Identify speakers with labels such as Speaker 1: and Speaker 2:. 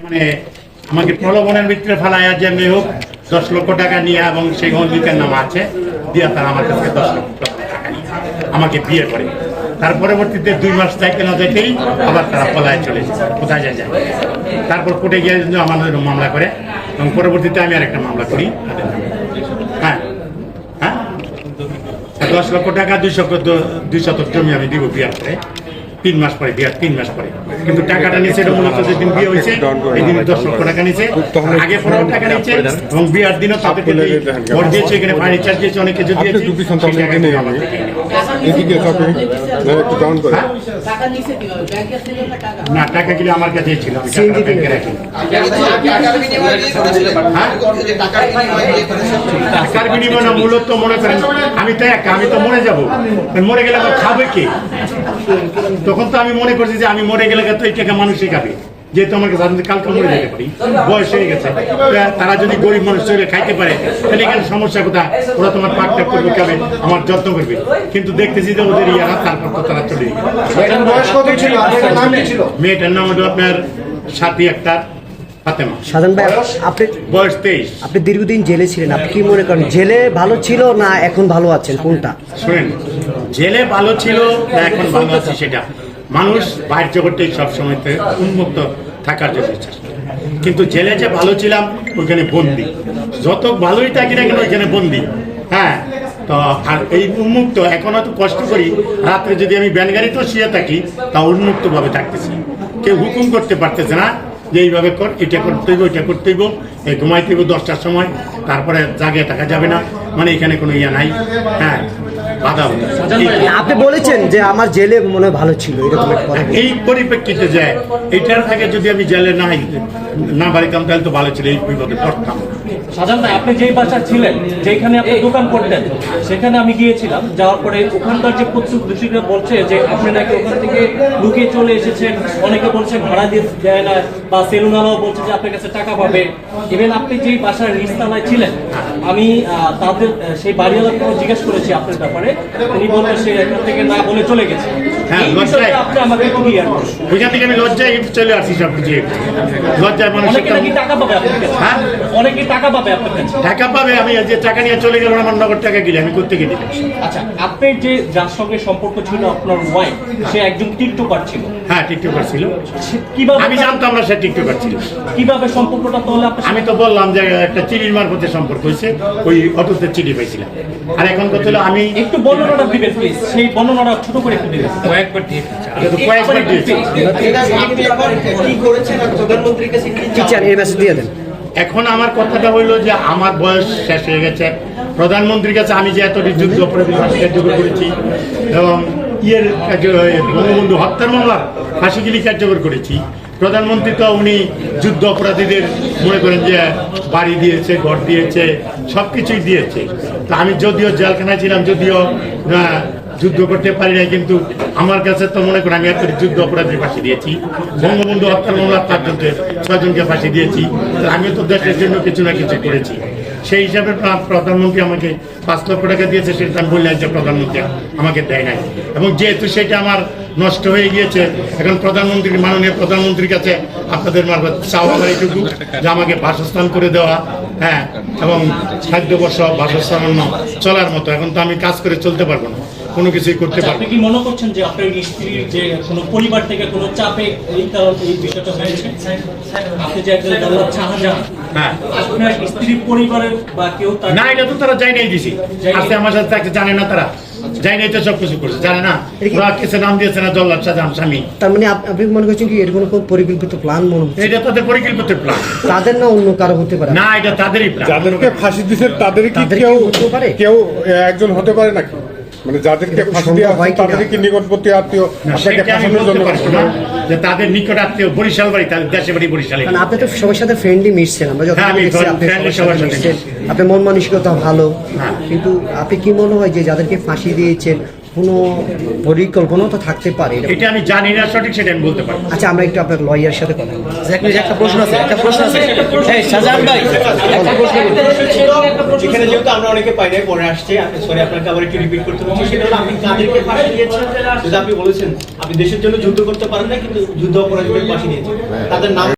Speaker 1: মানে আমাকে প্রলোভনের ভিতরে ফেলাইয়া যে মেয়ে হোক 10 লক্ষ টাকা নিয়ে এবং সেই অঙ্গীকার নামা আছে দিয়া তারা আমার কাছে 10 লক্ষ টাকা নিয়ে আমাকে বিয়ে করে। তার পরবর্তীতে 2 মাস যাইতে না যাইতেই আবার তারা পলায় চলে যায়, কোথায় যায়। তারপর কোর্টে গিয়ে আমার মামলা করে এবং পরবর্তীতে আমি আর একটা মামলা করি। হ্যাঁ হ্যাঁ 10 লক্ষ টাকা 2 শতক জমি আমি দিব বিয়ার করে 3 মাস পরে, বিয়ার 3 মাস পরে। কিন্তু টাকাটা নিচে মূলত যেদিন বিয়ে হয়েছে এই দিন 10 লক্ষ টাকা নিচে, আগে 15 টাকা নিচে এবং বিয়ার দিনও তাদের ভোট দিয়েছে, এখানে ফার্নিচার দিয়েছে, অনেক কিছু দিয়েছে। না টাকা কিনে আমার কাছে ছিল, ব্যাংকে রাখি। টাকার বিনিময় না, মূলত মনে করেন আমি তো একা, আমি তো মরে যাবো, মরে গেলে আমার খাবে কে? তখন তো আমি মনে করছি যে আমি মরে গেলে তো এই টাকা মানুষই খাবে, যেহেতু আমার কাছে কালকে মরে যেতে পারি, বয়স হয়ে গেছে। তারা যদি গরিব মানুষ চলে খাইতে পারে তাহলে এখানে সমস্যা কোথায়? ওরা তোমার পাকটা করবে, খাবে, আমার যত্ন করবে। কিন্তু দেখতেছি যে ওদের ইয়ারা, তারপর তো তারা চলে গেছে। মেয়েটার নাম হলো আপনার সাথী আক্তার ফাতেমা।
Speaker 2: সাজান ভাই, আপনি
Speaker 1: বয়স 23।
Speaker 2: আপনি দীর্ঘদিন জেলে ছিলেন, আপনি কি মনে করেন জেলে ভালো ছিল না এখন ভালো আছেন, কোনটা?
Speaker 1: শুনেন, জেলে ভালো ছিল না এখন ভালো আছে সেটা মানুষ বাইরের জগৎটাই সবসময় উন্মুক্ত থাকার জন্য চেষ্টা, কিন্তু জেলে যে ভালো ছিলাম ওইখানে বন্দি, যত ভালোই থাকি না কেন ওইখানে বন্দি। হ্যাঁ, তো আর এই উন্মুক্ত এখন হয়তো কষ্ট করি, রাত্রে যদি আমি ব্যানগাড়িতেও শুয়ে থাকি তা উন্মুক্ত ভাবে থাকতেছি, কেউ হুকুম করতে পারতেছে না যে এইভাবে কর, এটা করতে হইব, এটা করতে হইব, এই ঘুমাইতে হইব 10টার সময়, তারপরে জাগে থাকা যাবে না, মানে এখানে কোনো ইয়া নাই। হ্যাঁ,
Speaker 2: আপনি বলেছেন যে আমার জেলে মনে হয় ভালো ছিল, এরকম একটা কথা।
Speaker 1: এই পরিপ্রেক্ষিতে যে এটার আগে যদি আমি জেলে না বাড়িতাম তাহলে তো ভালো ছিল, এই বিপদে পড়তাম।
Speaker 3: সাজান ভাই, আপনি যেই বাসা ছিলেন, যেখানে আপনি দোকান করতেন, সেখানে আমি গিয়েছিলাম। যাওয়ার পরে ওখানকার যে প্রত্যক্ষদর্শীরা বলছে যে আপনি নাকি ওখান থেকে লুকিয়ে চলে এসেছেন, অনেকে বলছে ভাড়া দিয়ে দেয় না, বা সেলুনওয়ালাও বলছে যে আপনার কাছে টাকা পাবে। ইভেন আপনি যেই বাসার নিচতলায় ছিলেন, আমি তাদের সেই বাড়িওয়ালাকে জিজ্ঞেস করেছি আপনার ব্যাপারে, উনি বললেন সে এখান থেকে না বলে চলে গেছে।
Speaker 1: হ্যাঁ, লজ্জায়
Speaker 3: আপনি আমাকে ক্লিয়ার করুন।
Speaker 1: ওইখান থেকে আমি লজ্জায় চলে আসি, সব কিছু লজ্জায় মানুষ।
Speaker 3: অনেকে নাকি টাকা পাবে আপনার কাছে।
Speaker 1: হ্যাঁ,
Speaker 3: অনেকে টাকা পাবে আপনার কাছে।
Speaker 1: টাকা পাবে, আমি যে টাকা নিয়ে চলে গেলাম, আমার নগদ টাকা গেলে আমি করতে গেলি।
Speaker 3: আচ্ছা, আপনার যে যার সঙ্গে সম্পর্ক ছিল আপনার ওয়াইফ, সে একজন টিকটকার ছিল।
Speaker 1: হ্যাঁ, টিকটকার ছিল।
Speaker 3: কিভাবে
Speaker 1: আমি জানতাম না সে টিকটকার ছিল।
Speaker 3: কিভাবে সম্পর্কটা তাহলে
Speaker 1: আমি তো বললাম যে একটা চিনির মারফতে সম্পর্ক হয়েছে, ওই অটোতে চিনি পাইছিলাম। আর এখন কথা হলো আমি
Speaker 3: একটু বর্ণনাটা দিবেন প্লিজ, সেই বর্ণনাটা ছোট করে একটু দিবেন।
Speaker 1: কয়েকবার দিয়েছি।
Speaker 2: কি চান এই মেসেজ দিয়ে দেন।
Speaker 1: এখন আমার কথাটা হইলো যে আমার বয়স শেষ হয়ে গেছে, প্রধানমন্ত্রীর কাছে আমি যে এতটি যুদ্ধ অপরাধী ফাঁসি কার্যকর করেছি এবং বঙ্গবন্ধু হত্যার মামলার ফাঁসিগুলি কার্যকর করেছি, প্রধানমন্ত্রী তো উনি যুদ্ধ অপরাধীদের মনে করেন যে বাড়ি দিয়েছে, ঘর দিয়েছে, সব কিছুই দিয়েছে। তা আমি যদিও জেলখানায় ছিলাম, যদিও যুদ্ধ করতে পারি নাই, কিন্তু আমার কাছে তো মনে করেন আমি একটা যুদ্ধ অপরাধীর ফাঁসি দিয়েছি, বঙ্গবন্ধু হত্যার মামলার 6জনকে ফাঁসি দিয়েছি। আমিও তো দেশের জন্য কিছু না কিছু করেছি। সেই হিসাবে প্রধানমন্ত্রী আমাকে 5 লক্ষ টাকা দিয়েছে, সেটা আমি বললাম যে প্রধানমন্ত্রী আমাকে দেয় নাই, এবং যেহেতু সেটা আমার নষ্ট হয়ে গিয়েছে, এখন মাননীয় প্রধানমন্ত্রীর কাছে আপনাদের মারফত চাওয়া এইটুকু যে আমাকে বাসস্থান করে দেওয়া, হ্যাঁ, এবং খাদ্য বাসস্থান চলার মতো। এখন তো আমি কাজ করে চলতে পারবো না, কোনো কিছুই করতে পারবো।
Speaker 3: আপনি কি মনে করছেন যে আপনার স্ত্রীর যে কোনো পরিবার থেকে কোনো চাপে এই বিষয়টা হয়েছে? আপনি যে একজন জল্লাদ শাহজাহান,
Speaker 1: হ্যাঁ,
Speaker 3: আপনার স্ত্রীর পরিবারের বা কেউ
Speaker 1: না, এটা তো তারা যাই নাই দিছি, আজকে আমার সাথে থাকতে জানে না, তারা যাই নাই তো সব কিছু করছে, জানে না, ওরা কিছু নাম দিয়েছে না জল্লাদ শাহজাহান স্বামী।
Speaker 2: তার মানে আপনি মনে করছেন কি এর কোনো পরিকল্পিত প্ল্যান মনে হচ্ছে?
Speaker 1: এটা তাদের পরিকল্পিত প্ল্যান,
Speaker 2: তাদের না অন্য কারো হতে পারে?
Speaker 1: না, এটা তাদেরই প্ল্যান।
Speaker 4: যাদেরকে ফাঁসি দিচ্ছে তাদের কি কেউ একজন হতে পারে নাকি? মানে যাদেরকে ফাঁসি দেওয়া হয় তাদের কি নিকটবর্তী আত্মীয় আপনাকে ফাঁসানোর জন্য
Speaker 1: না, যে তাদের নিকট আত্মীয় বরিশাল বাড়ি, তাদের দেশে বাড়ি বরিশালে।
Speaker 2: কারণ আপনি তো সবার সাথে ফ্রেন্ডলি মিশছেন, আমরা যখন আপনি মন মানসিকতা ভালো, কিন্তু আপনি কি মনে হয় যে যাদেরকে ফাঁসি দিয়েছেন কোনো পরিকল্পনা তো থাকতে পারে?
Speaker 1: এটা আমি জানি না সঠিক, সেটা আমি বলতে পারি।
Speaker 2: আচ্ছা, আমরা একটু আপনার লয়ার সাথে কথা বলবো।
Speaker 5: একটা প্রশ্ন আছে এই শাহজাহান ভাই, একটা প্রশ্ন এখানে যেহেতু আমরা অনেকে পাই নাই, পরে আসছে, সরি আপনাকে আবার একটু রিপিট করতে বলছি। সেটা হলো আপনি কাদেরকে ফাঁসি দিয়েছেন? যদি আপনি বলেছেন আপনি দেশের জন্য যুদ্ধ করতে পারেন না, কিন্তু যুদ্ধ অপরাধীদের ফাঁসি দিয়েছেন, তাদের নাম